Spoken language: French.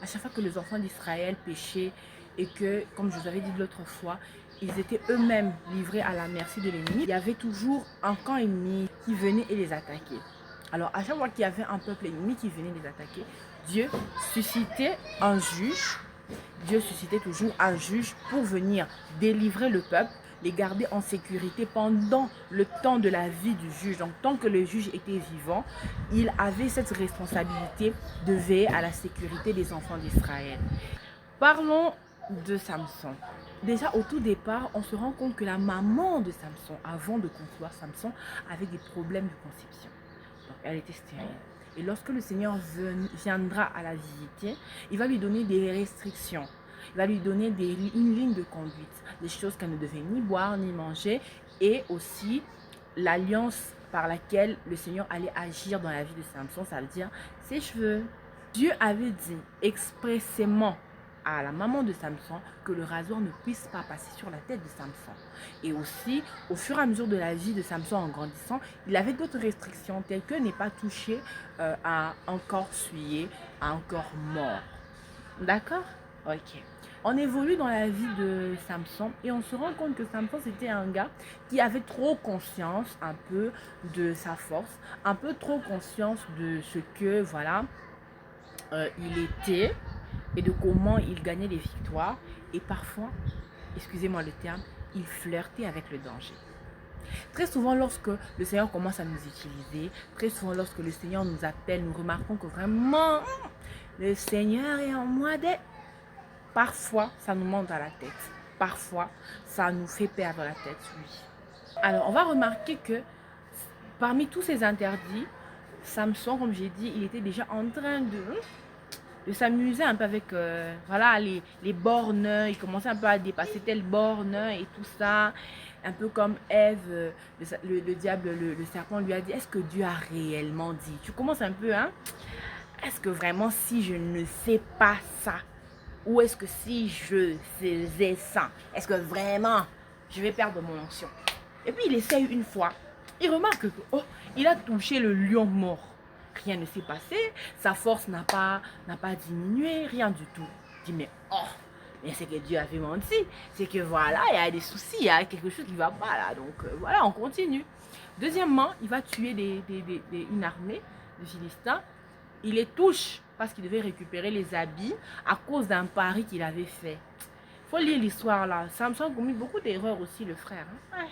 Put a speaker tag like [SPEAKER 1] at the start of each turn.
[SPEAKER 1] à chaque fois que les enfants d'Israël péchaient et que, comme je vous avais dit l'autre fois, ils étaient eux-mêmes livrés à la merci de l'ennemi, il y avait toujours un camp ennemi qui venait et les attaquait. Alors, à chaque fois qu'il y avait un peuple ennemi qui venait les attaquer, Dieu suscitait un juge. Dieu suscitait toujours un juge pour venir délivrer le peuple, les garder en sécurité pendant le temps de la vie du juge. Donc, tant que le juge était vivant, il avait cette responsabilité de veiller à la sécurité des enfants d'Israël. Parlons de Samson. Déjà, au tout départ, on se rend compte que la maman de Samson, avant de concevoir Samson, avait des problèmes de conception. Donc, elle était stérile. Et lorsque le Seigneur viendra à la visiter, il va lui donner des restrictions. Il va lui donner une ligne de conduite, des choses qu'elle ne devait ni boire ni manger, et aussi l'alliance par laquelle le Seigneur allait agir dans la vie de Samson, ça veut dire ses cheveux. Dieu avait dit expressément à la maman de Samson que le rasoir ne puisse pas passer sur la tête de Samson. Et aussi, au fur et à mesure de la vie de Samson en grandissant, il avait d'autres restrictions telles que n'est pas touché à un corps souillé, à un corps mort. D'accord? Ok. On évolue dans la vie de Samson et on se rend compte que Samson c'était un gars qui avait trop conscience un peu de sa force, un peu trop conscience de ce que voilà il était et de comment il gagnait des victoires. Et parfois, excusez-moi le terme, il flirtait avec le danger. Très souvent, lorsque le Seigneur commence à nous utiliser, très souvent lorsque le Seigneur nous appelle, nous remarquons que vraiment, le Seigneur est en moi d'être. Parfois, ça nous monte à la tête. Parfois, ça nous fait perdre la tête, oui. Alors, on va remarquer que parmi tous ces interdits, Samson, comme j'ai dit, il était déjà en train de s'amuser un peu avec voilà, les bornes. Il commençait un peu à dépasser telle borne et tout ça. Un peu comme Ève, le diable, le serpent lui a dit, est-ce que Dieu a réellement dit? Tu commences un peu, hein? Est-ce que vraiment si je ne sais pas ça? Ou est-ce que si je faisais ça, est-ce que vraiment je vais perdre mon onction? Et puis il essaye une fois. Il remarque que oh, il a touché le lion mort. Rien ne s'est passé, sa force n'a pas diminué, rien du tout. Il dit mais oh, mais c'est que Dieu avait menti. C'est que voilà, il y a des soucis, il y a quelque chose qui ne va pas là. Donc voilà, on continue. Deuxièmement, il va tuer une armée de Philistins. Il les touche parce qu'il devait récupérer les habits à cause d'un pari qu'il avait fait. Il faut lire l'histoire là. Samson a commis beaucoup d'erreurs aussi, le frère. Hein? Ouais.